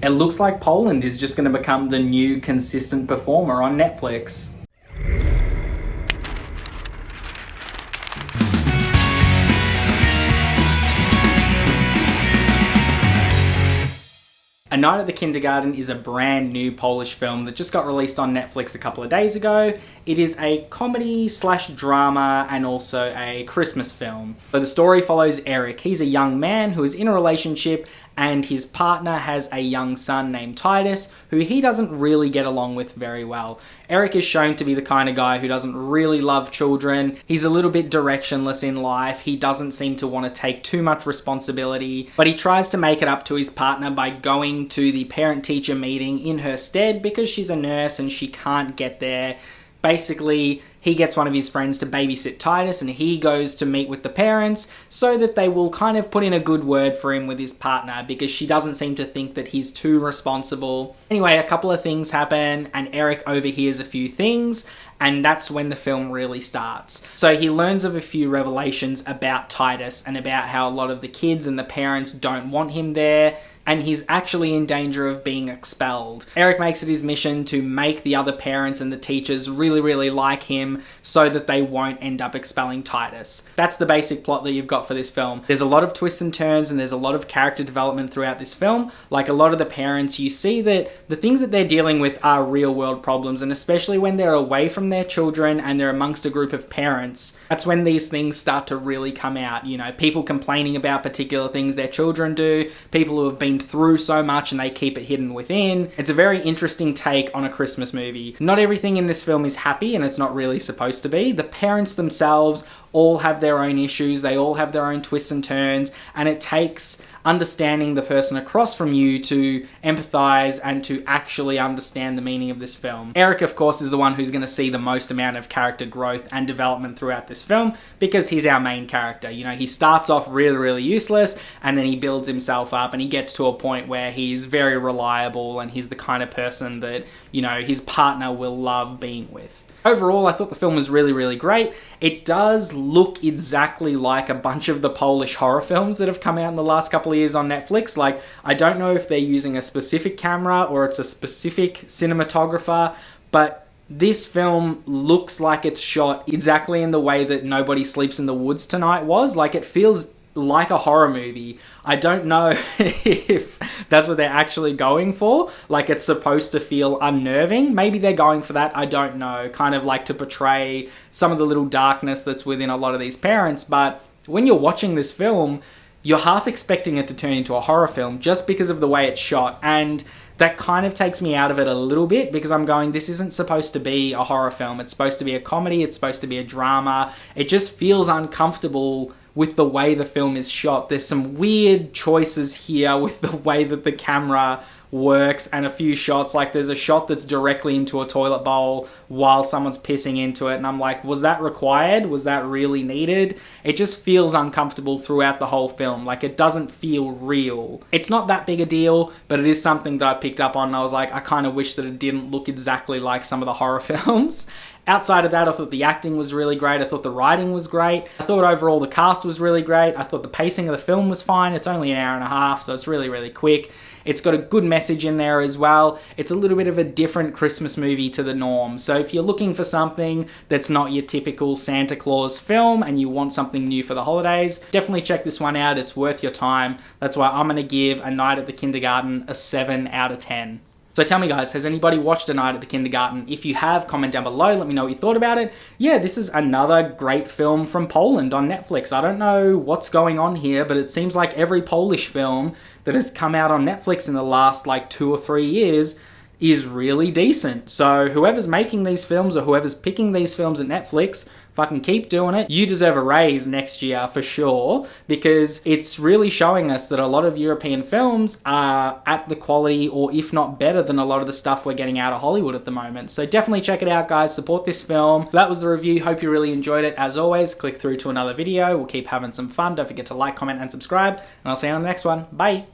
It looks like Poland is just going to become the new consistent performer on Netflix. A Night at the Kindergarten is a brand new Polish film that just got released on Netflix a couple of days ago. It is a comedy slash drama and also a Christmas film. So the story follows Eric. He's a young man who is in a relationship and his partner has a young son named Titus, who he doesn't really get along with very well. Eric is shown to be the kind of guy who doesn't really love children. He's a little bit directionless in life. He doesn't seem to want to take too much responsibility, but he tries to make it up to his partner by going to the parent-teacher meeting in her stead because she's a nurse and she can't get there. Basically, he gets one of his friends to babysit Titus and he goes to meet with the parents so that they will kind of put in a good word for him with his partner because she doesn't seem to think that he's too responsible. Anyway, a couple of things happen and Eric overhears a few things, and that's when the film really starts. So he learns of a few revelations about Titus and about how a lot of the kids and the parents don't want him there, and he's actually in danger of being expelled. Eric makes it his mission to make the other parents and the teachers really like him so that they won't end up expelling Titus. That's the basic plot that you've got for this film. There's a lot of twists and turns and there's a lot of character development throughout this film. Like a lot of the parents, you see that the things that they're dealing with are real world problems, and especially when they're away from their children and they're amongst a group of parents, that's when these things start to really come out. You know, people complaining about particular things their children do, people who have been through so much and they keep it hidden within. It's a very interesting take on a Christmas movie. Not everything in this film is happy, and it's not really supposed to be. The parents themselves all have their own issues, they all have their own twists and turns, and it takes understanding the person across from you to empathize and to actually understand the meaning of this film. Eric, of course, is the one who's going to see the most amount of character growth and development throughout this film because he's our main character. You know, he starts off really useless and then he builds himself up and he gets to a point where he's very reliable and he's the kind of person that, you know, his partner will love being with. Overall, I thought the film was really great. It does look exactly like a bunch of the Polish horror films that have come out in the last couple of years on Netflix. Like, I don't know if they're using a specific camera or it's a specific cinematographer, but this film looks like it's shot exactly in the way that Nobody Sleeps in the Woods Tonight was. Like, it feels like a horror movie. I don't know if that's what they're actually going for. Like, it's supposed to feel unnerving. Maybe they're going for that. I don't know. Kind of like to portray some of the little darkness that's within a lot of these parents. But when you're watching this film, you're half expecting it to turn into a horror film just because of the way it's shot. And that kind of takes me out of it a little bit because I'm going, this isn't supposed to be a horror film. It's supposed to be a comedy. It's supposed to be a drama. It just feels uncomfortable with the way the film is shot. There's some weird choices here with the way that the camera works and a few shots. Like, there's a shot that's directly into a toilet bowl while someone's pissing into it, and I'm like, was that required? Was that really needed? It just feels uncomfortable throughout the whole film. Like, it doesn't feel real. It's not that big a deal, but it is something that I picked up on and I was like, I kind of wish that it didn't look exactly like some of the horror films. Outside of that, I thought the acting was really great. I thought the writing was great. I thought overall the cast was really great. I thought the pacing of the film was fine. It's only an hour and a half, so it's really quick. It's got a good message in there as well. It's a little bit of a different Christmas movie to the norm. So if you're looking for something that's not your typical Santa Claus film and you want something new for the holidays, definitely check this one out. It's worth your time. That's why I'm going to give A Night at the Kindergarten a 7 out of 10. So tell me guys, has anybody watched A Night at the Kindergarten? If you have, comment down below, let me know what you thought about it. Yeah, this is another great film from Poland on Netflix. I don't know what's going on here, but it seems like every Polish film that has come out on Netflix in the last like 2 or 3 years is really decent. So whoever's making these films or whoever's picking these films at Netflix, fucking keep doing it. You deserve a raise next year for sure, because it's really showing us that a lot of European films are at the quality or if not better than a lot of the stuff we're getting out of Hollywood at the moment. So definitely check it out guys, support this film. So that was the review, hope you really enjoyed it. As always, click through to another video, we'll keep having some fun. Don't forget to like, comment and subscribe, and I'll see you on the next one. Bye!